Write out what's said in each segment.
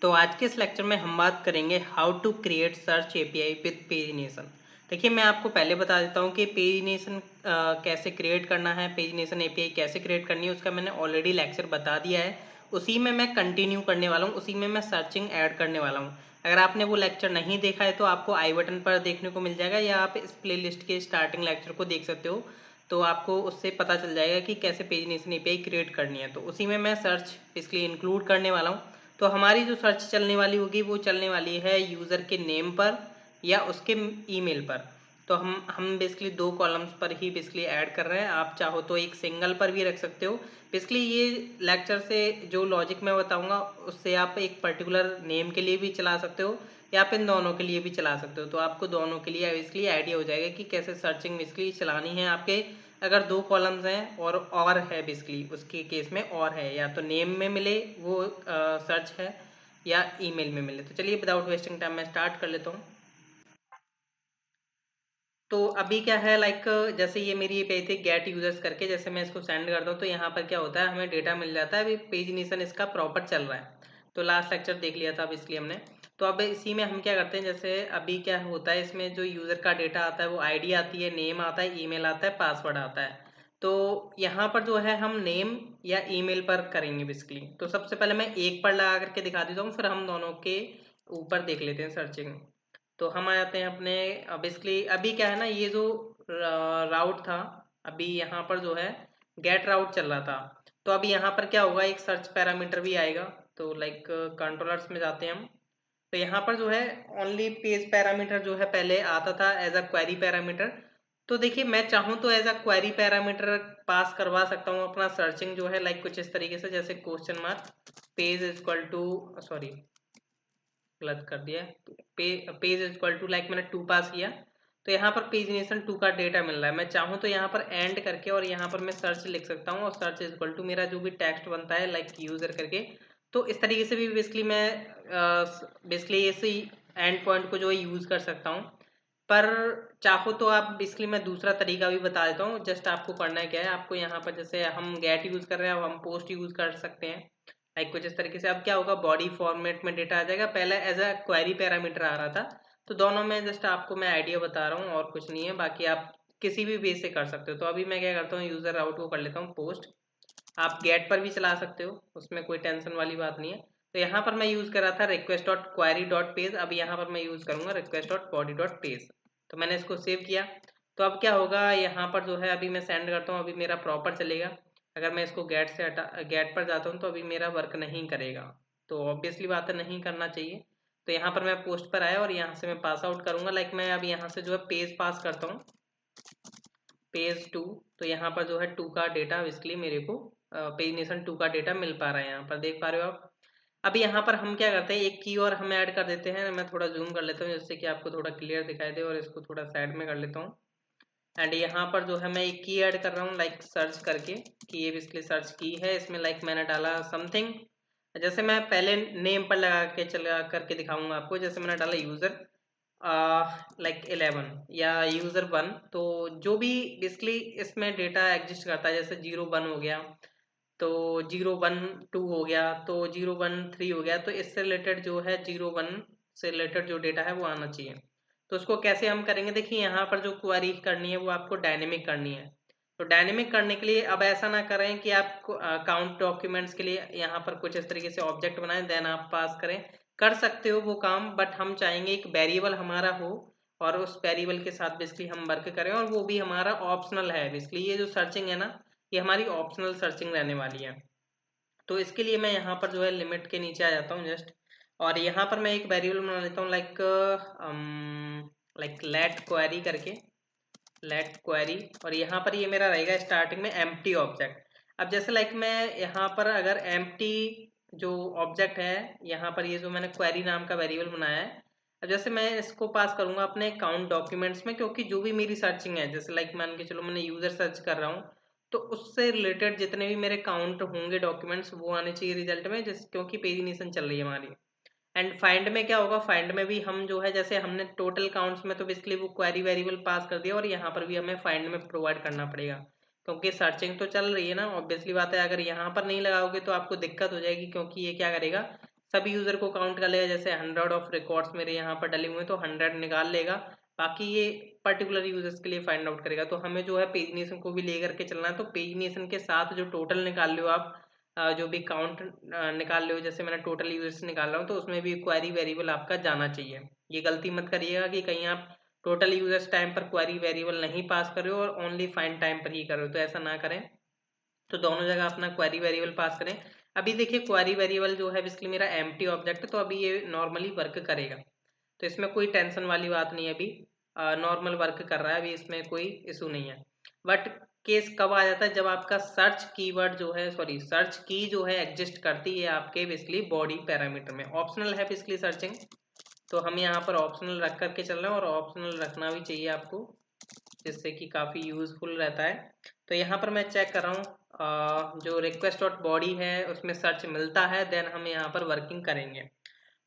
तो आज के इस लेक्चर में हम बात करेंगे how to create search API with pagination. देखिए, मैं आपको पहले बता देता हूँ कि पेजिनेशन कैसे क्रिएट करना है, पेजिनेशन एपीआई कैसे क्रिएट करनी है, उसका मैंने ऑलरेडी लेक्चर बता दिया है। उसी में मैं कंटिन्यू करने वाला हूँ, उसी में मैं सर्चिंग ऐड करने वाला हूँ। अगर आपने वो लेक्चर नहीं देखा है तो आपको आई बटन पर देखने को मिल जाएगा, या आप इस प्लेलिस्ट के स्टार्टिंग लेक्चर को देख सकते हो। तो आपको उससे पता चल जाएगा कि कैसे पेजिनेशन एपीआई क्रिएट करनी है। तो उसी में मैं सर्च इसलिए इंक्लूड करने वाला हूँ। तो हमारी जो सर्च चलने वाली होगी वो चलने वाली है यूज़र के नेम पर या उसके ईमेल पर। तो हम बेसिकली दो कॉलम्स पर ही बेसिकली ऐड कर रहे हैं। आप चाहो तो एक सिंगल पर भी रख सकते हो। बेसिकली ये लेक्चर से जो लॉजिक मैं बताऊंगा उससे आप एक पर्टिकुलर नेम के लिए भी चला सकते हो या आप इन दोनों के लिए भी चला सकते हो। तो आपको दोनों के लिए बेसिकली आइडिया हो जाएगा कि कैसे सर्चिंग बेसिकली चलानी है। आपके अगर दो कॉलम्स हैं और है बेसिकली उसके केस में और है, या तो नेम में मिले वो सर्च है या ईमेल में मिले। तो चलिए विदाउट वेस्टिंग टाइम मैं स्टार्ट कर लेता हूँ। तो अभी क्या है, लाइक जैसे ये मेरी पेज थी गेट यूजर्स करके, जैसे मैं इसको सेंड करता हूँ तो यहाँ पर क्या होता है, हमें डेटा मिल जाता है। अभी पेजिनेशन इसका प्रॉपर चल रहा है। तो लास्ट लेक्चर देख लिया था अब इसलिए हमने। तो अब इसी में हम क्या करते हैं, जैसे अभी क्या होता है, इसमें जो यूज़र का डेटा आता है वो आईडी आती है, नेम आता है, ईमेल आता है, पासवर्ड आता है। तो यहाँ पर जो है हम नेम या ईमेल पर करेंगे बेसिकली। तो सबसे पहले मैं एक पर लगा करके दिखा देता हूँ, फिर हम दोनों के ऊपर देख लेते हैं सर्चिंग। तो हम आ जाते हैं अपने बेसिकली। अभी क्या है ना, ये जो राउट था, अभी यहाँ पर जो है गेट राउट चल रहा था। तो अभी यहाँ पर क्या होगा, एक सर्च पैरामीटर भी आएगा। तो लाइक कंट्रोलर्स में जाते हैं हम। तो यहाँ पर जो है ओनली पेज पैरामीटर जो है पहले आता था एज अ क्वेरी पैरामीटर। तो देखिए, मैं चाहूँ तो as a query parameter pass करवा सकता हूँ अपना सर्चिंग जो है, लाइक कुछ इस तरीके से, जैसे question mark page equal to, sorry गलत कर दिया, पेज इक्वल टू, लाइक मैंने 2 पास किया। तो यहाँ पर पेजिनेशन 2 का डेटा मिल रहा है। मैं चाहूँ तो यहाँ पर एंड करके और यहाँ पर मैं सर्च लिख सकता हूँ, और सर्च इक्वल टू मेरा जो भी टेक्स्ट बनता है लाइक यूजर करके। तो इस तरीके से भी बेसिकली मैं बेसिकली इसी एंड पॉइंट को जो है यूज कर सकता हूँ। पर चाहो तो आप बेसिकली, मैं दूसरा तरीका भी बता देता हूँ। जस्ट आपको करना है क्या है, आपको यहाँ पर जैसे हम गेट यूज कर रहे हैं, अब हम पोस्ट यूज कर सकते हैं लाइक कुछ इस तरीके से। अब क्या होगा, बॉडी फॉर्मेट में डेटा आ जाएगा, पहले एज अ क्वेरी पैरामीटर आ रहा था। तो दोनों में जस्ट आपको मैं आइडिया बता रहा हूँ और कुछ नहीं है, बाकी आप किसी भी वे से कर सकते हो। तो अभी मैं क्या करता हूँ, यूजर राउट को कर लेता हूँ पोस्ट। आप गेट पर भी चला सकते हो, उसमें कोई टेंशन वाली बात नहीं है। तो यहाँ पर मैं यूज कर रहा था request dot query dot page, अब यहाँ पर मैं यूज करूंगा request dot body dot page. तो मैंने इसको सेव किया। तो अब क्या होगा, यहाँ पर जो है अभी मैं सेंड करता हूँ, अभी मेरा प्रॉपर चलेगा। अगर मैं इसको गेट से हटा, गेट पर जाता हूँ तो अभी मेरा वर्क नहीं करेगा। तो ऑब्वियसली बात है, नहीं करना चाहिए। तो यहाँ पर मैं पोस्ट पर आया और यहाँ से मैं पास आउट करूंगा, लाइक मैं अभी यहाँ से जो है पेज पास करता हूँ, पेज 2। तो यहाँ पर जो है 2 का डेटा बेसिकली मेरे को पेजिनेशन 2 का डेटा मिल पा रहा है, यहाँ पर देख पा रहे हो आप। अभी यहाँ पर हम क्या करते हैं, एक की और हम ऐड कर देते हैं। मैं थोड़ा जूम कर लेता हूँ जिससे कि आपको थोड़ा क्लियर दिखाई दे, और इसको थोड़ा साइड में कर लेता हूँ। एंड यहाँ पर जो है मैं एक की ऐड कर रहा हूँ, लाइक सर्च करके, कि ये बेसिकली सर्च की है। इसमें लाइक मैंने डाला समथिंग, जैसे मैं पहले नेम पर लगा के चला करके दिखाऊंगा आपको। जैसे मैंने डाला यूजर लाइक 11 या यूजर 1। तो जो भी बेसिकली इसमें डेटा एग्जिस्ट करता है, जैसे 01 हो गया, तो 012 हो गया, तो 013 हो गया, तो इससे रिलेटेड जो है 01 से रिलेटेड जो डेटा है वो आना चाहिए। तो उसको कैसे हम करेंगे, देखिए यहाँ पर जो क्वेरी करनी है वो आपको डायनेमिक करनी है। तो डायनेमिक करने के लिए अब ऐसा ना करें कि आप काउंट डॉक्यूमेंट्स के लिए यहाँ पर कुछ इस तरीके से ऑब्जेक्ट बनाएं देन आप पास करें। कर सकते हो वो काम, बट हम चाहेंगे एक वेरिएबल हमारा हो और उस वेरिएबल के साथ बेसिकली हम वर्क करें, और वो भी हमारा ऑप्शनल है। बेसिकली ये जो सर्चिंग है ना, ये हमारी ऑप्शनल सर्चिंग रहने वाली है। तो इसके लिए मैं यहाँ पर जो है लिमिट के नीचे आ जाता हूँ जस्ट, और यहाँ पर मैं एक वेरिएबल बना लेता हूँ, लाइक लेट क्वेरी करके, लेट क्वेरी। और यहाँ पर ये मेरा रहेगा स्टार्टिंग में एम्प्टी ऑब्जेक्ट। अब जैसे लाइक मैं यहाँ पर अगर एम्प्टी जो ऑब्जेक्ट है, यहाँ पर ये जो मैंने क्वेरी नाम का वेरिएबल बनाया है, अब जैसे मैं इसको पास करूंगा अपने काउंट डॉक्यूमेंट्स में, क्योंकि जो भी मेरी सर्चिंग है, जैसे लाइक मान के चलो मैंने यूजर सर्च कर रहा हूँ, तो उससे रिलेटेड जितने भी मेरे काउंट होंगे डॉक्यूमेंट्स वो आने चाहिए रिजल्ट में, जिस क्योंकि पेजिनेशन चल रही है हमारी। एंड फाइंड में क्या होगा, फाइंड में भी हम जो है, जैसे हमने टोटल काउंट्स में तो बेसिकली वो क्वेरी वेरिएबल पास कर दिया, और यहाँ पर भी हमें फाइंड में प्रोवाइड करना पड़ेगा, क्योंकि सर्चिंग तो चल रही है ना। ऑब्वियसली बात है, अगर यहाँ पर नहीं लगाओगे तो आपको दिक्कत हो जाएगी, क्योंकि ये क्या करेगा, सभी यूज़र को काउंट कर लेगा। जैसे 100 ऑफ रिकॉर्ड्स मेरे यहाँ पर डले हुए हैं तो 100 निकाल लेगा, बाकी ये पर्टिकुलर यूजर्स के लिए फाइंड आउट करेगा। तो हमें जो है पेजिनेशन को भी लेकर के चलना है, तो पेजिनेशन के साथ जो टोटल निकाल लो आप, जो भी काउंट निकाल लो, जैसे मैंने टोटल यूजर्स निकाल रहा हूँ, तो उसमें भी क्वेरी वेरिएबल आपका जाना चाहिए। ये गलती मत करिएगा कि कहीं आप टोटल यूजर्स टाइम पर क्वेरी वेरिएबल नहीं पास कर रहे हो और ओनली फाइंड टाइम पर ही कर रहे हो, तो ऐसा ना करें। तो दोनों जगह अपना क्वेरी वेरिएबल पास करें। अभी देखिए क्वेरी वेरिएबल जो है बेसिकली मेरा एम्प्टी ऑब्जेक्ट है, तो अभी ये नॉर्मली वर्क करेगा, तो इसमें कोई टेंशन वाली बात नहीं है। अभी नॉर्मल वर्क कर रहा है, अभी इसमें कोई इशू नहीं है। बट केस कब आ जाता है, जब आपका सर्च कीवर्ड जो है, सॉरी सर्च की जो है एग्जिस्ट करती है आपके बेसिकली बॉडी पैरामीटर में। ऑप्शनल है बेसिकली सर्चिंग, तो हम यहाँ पर ऑप्शनल रख करके चल रहे हैं, और ऑप्शनल रखना भी चाहिए आपको, जिससे कि काफ़ी यूजफुल रहता है। तो यहाँ पर मैं चेक कर रहा हूँ जो रिक्वेस्ट डॉट बॉडी है उसमें सर्च मिलता है, देन हम यहाँ पर वर्किंग करेंगे।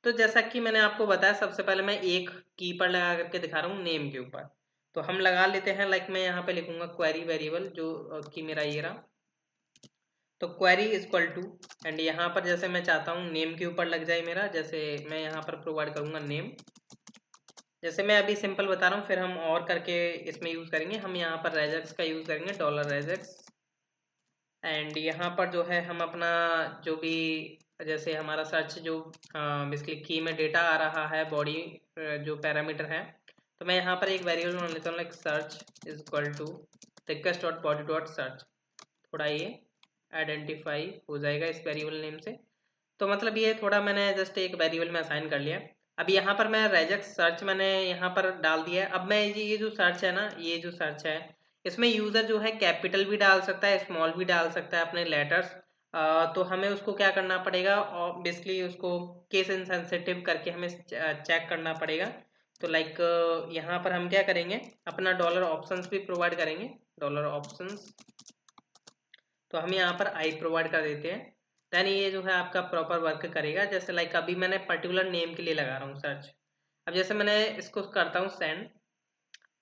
तो जैसा कि मैंने आपको बताया, सबसे पहले मैं एक की पर लगा करके दिखा रहा हूँ नेम के ऊपर। तो हम लगा लेते हैं, लाइक मैं यहाँ पे लिखूंगा क्वेरी वेरिएबल जो कि मेरा ये रहा, तो query is equal to, and यहाँ पर जैसे मैं चाहता हूँ नेम के ऊपर लग जाए मेरा, जैसे मैं यहाँ पर प्रोवाइड करूंगा नेम। जैसे मैं अभी सिंपल बता रहा हूँ, फिर हम और करके इसमें यूज करेंगे। हम यहाँ पर रेजेक्स का यूज करेंगे, डॉलर रेजेक्स। एंड यहाँ पर जो है हम अपना जो भी, जैसे हमारा सर्च जो बेसिकली की में डेटा आ रहा है, बॉडी जो पैरामीटर है, तो मैं यहाँ पर एक वेरिएबल मान लेता हूँ, like search is equal to request dot body dot search. थोड़ा ये आइडेंटिफाई हो जाएगा इस वेरिएबल नेम से। तो मतलब ये थोड़ा मैंने जस्ट एक वेरिएबल में असाइन कर लिया। अब यहाँ पर मैं रेजेक्ट सर्च मैंने यहाँ पर डाल दिया है। अब मैं ये जो सर्च है ना, ये जो सर्च है, इसमें यूजर जो है कैपिटल भी डाल सकता है, स्मॉल भी डाल सकता है अपने लेटर्स। तो हमें उसको क्या करना पड़ेगा, और बेसिकली उसको केस इनसेंसिटिव करके हमें चेक करना पड़ेगा। तो लाइक यहाँ पर हम क्या करेंगे, अपना डॉलर ऑप्शंस भी प्रोवाइड करेंगे, डॉलर ऑप्शंस। तो हम यहाँ पर आई प्रोवाइड कर देते हैं, देन ये जो है आपका प्रॉपर वर्क करेगा। जैसे लाइक अभी मैंने पर्टिकुलर नेम के लिए लगा रहा हूँ सर्च। अब जैसे मैंने इसको करता हूँ सेंड,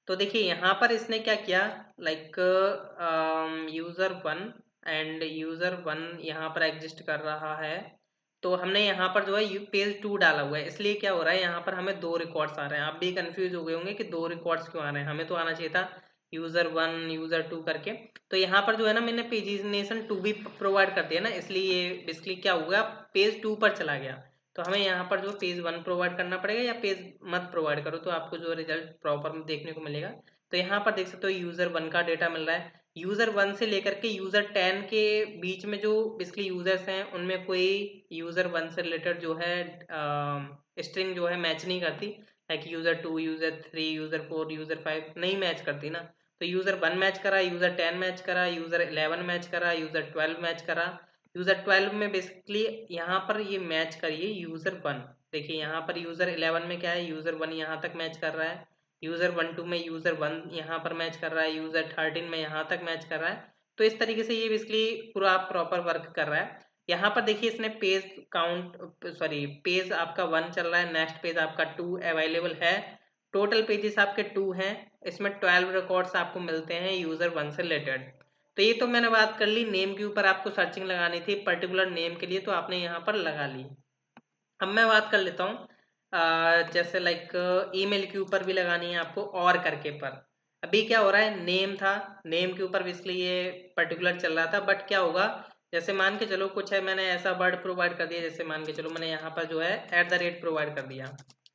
तो देखिए यहाँ पर इसने क्या किया, like user one and user one यहाँ पर एग्जिस्ट कर रहा है। तो हमने यहाँ पर जो है पेज 2 डाला हुआ है, इसलिए क्या हो रहा है, यहाँ पर हमें 2 रिकॉर्ड्स आ रहे हैं। आप भी कंफ्यूज हो गए होंगे कि 2 रिकॉर्ड्स क्यों आ रहे हैं, हमें तो आना चाहिए था यूजर वन यूजर टू करके। तो यहाँ पर जो है ना, मैंने पेजिनेशन 2 भी प्रोवाइड कर दिया ना, इसलिए ये बेसिकली क्या हुआ, पेज 2 पर चला गया। तो हमें यहाँ पर जो पेज 1 प्रोवाइड करना पड़ेगा, या पेज मत प्रोवाइड करो तो आपको जो रिजल्ट प्रॉपर देखने को मिलेगा। तो यहाँ पर देख सकते हो यूजर 1 का डेटा मिल रहा है। यूजर 1 से लेकर के यूजर 10 के बीच में जो बेसिकली यूजर्स हैं, उनमें कोई यूजर 1 से रिलेटेड जो है स्ट्रिंग जो है मैच नहीं करती। Like user 2 user 3 user 4 user 5 नहीं मैच करती ना। तो यूजर 1 मैच करा, यूजर 10 मैच करा, यूजर 11 मैच करा, यूजर 12 मैच करा। यूजर 12 में बेसिकली यहाँ पर ये मैच करिए यूजर 1। देखिए यहाँ पर यूजर 11 में क्या है, यूजर 1 यहाँ तक मैच कर रहा है, यूजर 1 2 में यूजर 1 यहाँ पर मैच कर रहा है, यूजर 13 में यहाँ तक मैच कर रहा है। तो इस तरीके से ये बेसिकली पूरा प्रॉपर वर्क कर रहा है। यहाँ पर देखिए इसने पेज काउंट, सॉरी पेज आपका 1 चल रहा है, नेक्स्ट पेज आपका 2 अवेलेबल है, टोटल पेजेस आपके 2 हैं, इसमें 12 रिकॉर्ड्स आपको मिलते हैं यूजर 1 से रिलेटेड। तो ये तो मैंने बात कर ली नेम के ऊपर, आपको सर्चिंग लगानी थी पर्टिकुलर नेम के लिए, तो आपने यहाँ पर लगा ली। अब मैं बात कर लेता हूँ जैसे लाइक ईमेल के ऊपर भी लगानी है आपको, और करके पर। अभी क्या हो रहा है, नेम था, नेम के ऊपर बेसिकली ये पर्टिकुलर चल रहा था, बट क्या होगा, जैसे मान के चलो कुछ है, मैंने ऐसा वर्ड प्रोवाइड कर दिया, जैसे मान के चलो मैंने यहाँ पर जो है @ प्रोवाइड कर दिया।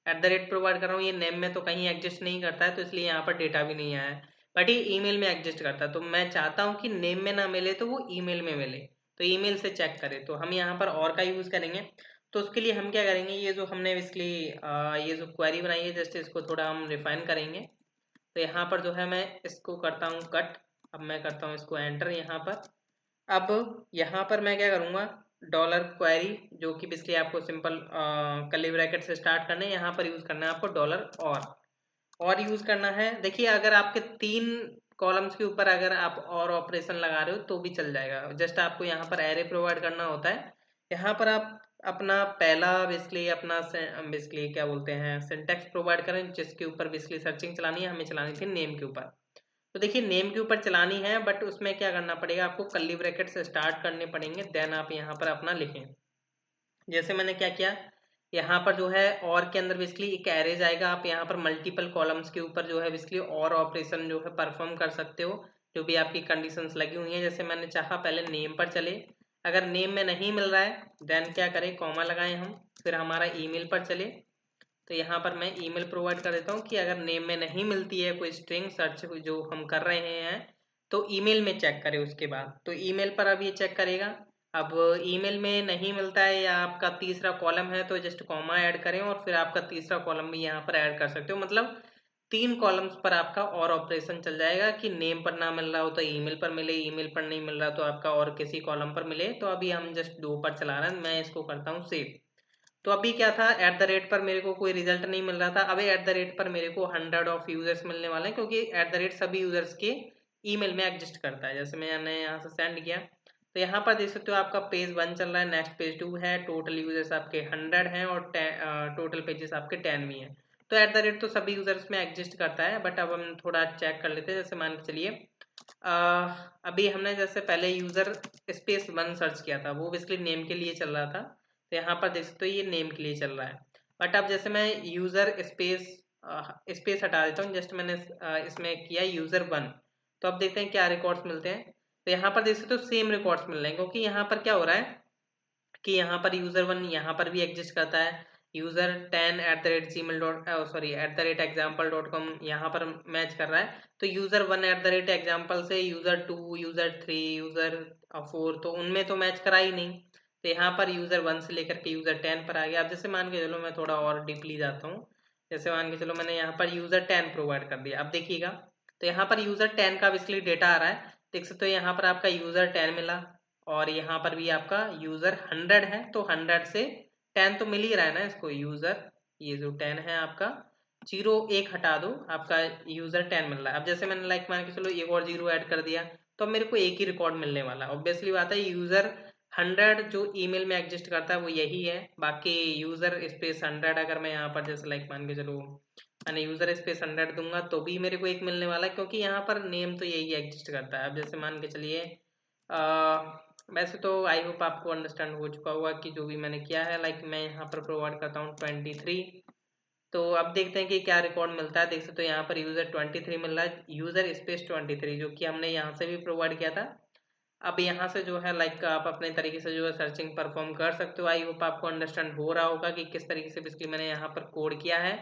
@ प्रोवाइड कर रहा हूँ, ये नेम में तो कहीं एग्जिस्ट नहीं करता है, तो इसलिए यहाँ पर डेटा भी नहीं आया है, बट ये ईमेल में एग्जिस्ट करता है। तो मैं चाहता हूँ कि नेम में ना मिले तो वो ईमेल में मिले, तो ईमेल से चेक करें। तो हम यहाँ पर और का यूज करेंगे। तो उसके लिए हम क्या करेंगे, ये जो हमने बेसिकली ये जो क्वेरी बनाई है, जस्ट इसको थोड़ा हम रिफाइन करेंगे। तो यहाँ पर जो है मैं इसको करता हूँ कट, अब मैं करता हूँ इसको एंटर यहाँ पर। अब यहाँ पर मैं क्या करूँगा, डॉलर क्वेरी, जो कि बेसिकली आपको सिंपल कर्ली ब्रैकेट से स्टार्ट करना है, यहाँ पर यूज करना है आपको डॉलर और यूज करना है। देखिए अगर आपके 3 कॉलम्स के ऊपर अगर आप और ऑपरेशन लगा रहे हो तो भी चल जाएगा, जस्ट आपको यहाँ पर एरे प्रोवाइड करना होता है। यहाँ पर आप अपना पहला बेसिकली अपना बेसिकली क्या बोलते हैं सिंटेक्स प्रोवाइड करें, जिसके ऊपर बेसिकली सर्चिंग चलानी है, हमें चलानी थी नेम के ऊपर। तो देखिए नेम के ऊपर चलानी है, बट उसमें क्या करना पड़ेगा, आपको कर्ली ब्रैकेट से स्टार्ट करने पड़ेंगे, देन आप यहाँ पर अपना लिखें। जैसे मैंने क्या किया, यहाँ पर जो है और के अंदर बेसिकली एक एरेज आएगा, आप यहाँ पर मल्टीपल कॉलम्स के ऊपर जो है बेसिकली और ऑपरेशन जो है परफॉर्म कर सकते हो, जो भी आपकी कंडीशंस लगी हुई हैं। जैसे मैंने चाहा पहले नेम पर चले, अगर नेम में नहीं मिल रहा है देन क्या करें, कॉमा लगाएं हम, फिर हमारा ईमेल पर चले, तो यहाँ पर मैं ईमेल प्रोवाइड कर देता हूँ कि अगर नेम में नहीं मिलती है कोई स्ट्रिंग सर्च जो हम कर रहे हैं, तो ईमेल में चेक करें उसके बाद। तो ईमेल पर अब ये चेक करेगा। अब ईमेल में नहीं मिलता है या आपका तीसरा कॉलम है तो जस्ट कॉमा ऐड करें और फिर आपका तीसरा कॉलम भी यहाँ पर ऐड कर सकते हो। मतलब 3 कॉलम्स पर आपका और ऑपरेशन चल जाएगा कि नेम पर ना मिल रहा हो तो ईमेल पर मिले, ईमेल पर नहीं मिल रहा तो आपका और किसी कॉलम पर मिले। तो अभी हम जस्ट 2 पर चला रहे हैं, मैं इसको करता हूँ सेव। तो अभी क्या था, एट द रेट पर मेरे को कोई रिजल्ट नहीं मिल रहा था, अभी एट द रेट पर मेरे को 100 ऑफ यूजर्स मिलने वाले हैं, क्योंकि एट द रेट सभी यूजर्स के ईमेल में एग्जिस्ट करता है। जैसे मैंने यहाँ से सेंड किया तो यहाँ पर देख सकते हो आपका पेज 1 चल रहा है, नेक्स्ट पेज 2 है, टोटल यूजर्स आपके 100 हैं और टोटल पेजेस आपके 10 भी हैं। तो एट द रेट तो सभी यूजर्स में एग्जिस्ट करता है, बट अब हम थोड़ा चेक कर लेते हैं। जैसे मान के चलिए अभी हमने जैसे पहले यूजर स्पेस 1 सर्च किया था, वो बेसिकली नेम के लिए चल रहा था, तो यहाँ पर देख सकते हो ये नेम के लिए चल रहा है। बट अब जैसे मैं यूजर स्पेस स्पेस हटा देता हूँ, जस्ट मैंने इसमें किया यूजर 1, तो अब देखते हैं क्या रिकॉर्ड्स मिलते हैं। तो यहाँ पर देख सकते हो सेम रिकॉर्ड्स मिल रहे हैं, क्योंकि यहाँ पर क्या हो रहा है कि यहाँ पर यूजर 1 यहाँ पर भी एग्जिस्ट करता है, user 10 at the rate gmail dot sorry at the rate example dot com यहाँ पर मैच कर रहा है। तो user 1 at the rate example से यूजर 2, यूजर 3, यूजर 4, तो उनमें तो मैच करा ही नहीं। तो यहाँ पर यूजर 1 से लेकर के यूजर 10 पर आ गया। अब जैसे मान के चलो मैं थोड़ा और डीपली जाता हूँ, जैसे मान के चलो मैंने यहाँ पर यूजर 10 प्रोवाइड कर दिया। अब देखिएगा, तो यहाँ पर यूजर 10 का बेसिकली डेटा आ रहा है, देख सकते हो यहाँ पर आपका यूजर 10 मिला और यहाँ पर भी आपका यूजर 100 है, तो 100 से 10 तो मिल ही रहा है ना इसको यूजर, ये जो 10 है आपका, जीरो एक हटा दो, आपका यूजर 10 मिल रहा है। अब जैसे मैंने लाइक मान के चलो एक और जीरो ऐड कर दिया, तो अब मेरे को एक ही रिकॉर्ड मिलने वाला है। ऑब्वियसली बात है यूजर 100 जो ईमेल में एग्जिस्ट करता है वो यही है, बाकी यूजर स्पेस 100 अगर मैं यहाँ पर जैसे लाइक मान के चलो मैंने यूजर स्पेस 100 दूंगा तो भी मेरे को एक मिलने वाला है, क्योंकि यहाँ पर नेम तो यही एग्जिस्ट करता है। अब जैसे मान के चलिए वैसे तो आई होप आपको अंडरस्टैंड हो चुका होगा कि जो भी मैंने किया है, लाइक मैं यहाँ पर प्रोवाइड करता हूँ 23। तो अब देखते हैं कि क्या रिकॉर्ड मिलता है। देख सकते हो यहाँ पर यूजर 23 मिल रहा है, यूजर स्पेस 23, जो कि हमने यहाँ से भी प्रोवाइड किया था। अब यहाँ से जो है लाइक आप अपने तरीके से जो है सर्चिंग परफॉर्म कर सकते हो। आई होप आपको अंडरस्टैंड हो रहा होगा कि किस तरीके से बेसिकली मैंने यहाँ पर कोड किया है।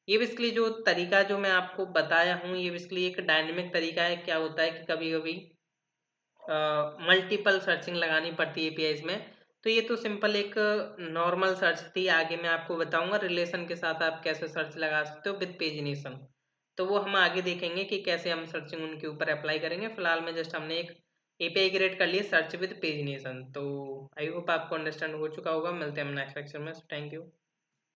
ये बेसिकली जो तरीका जो मैं आपको बताया हूँ ये बेसिकली एक डायनेमिक तरीका है। क्या होता है कि कभी कभी मल्टीपल सर्चिंग लगानी पड़ती है एपीआईज में, तो ये तो सिंपल एक नॉर्मल सर्च थी। आगे मैं आपको बताऊंगा रिलेशन के साथ आप कैसे सर्च लगा सकते हो विद पेजिनेशन, तो वो हम आगे देखेंगे कि कैसे हम सर्चिंग उनके ऊपर अप्लाई करेंगे। फिलहाल में जस्ट हमने एक एपीआई क्रिएट कर लिए सर्च विद पेजिनेशन। तो आई होप आपको अंडरस्टैंड हो चुका होगा। मिलते हैं हम नेक्स्ट लेक्चर में। Thank you.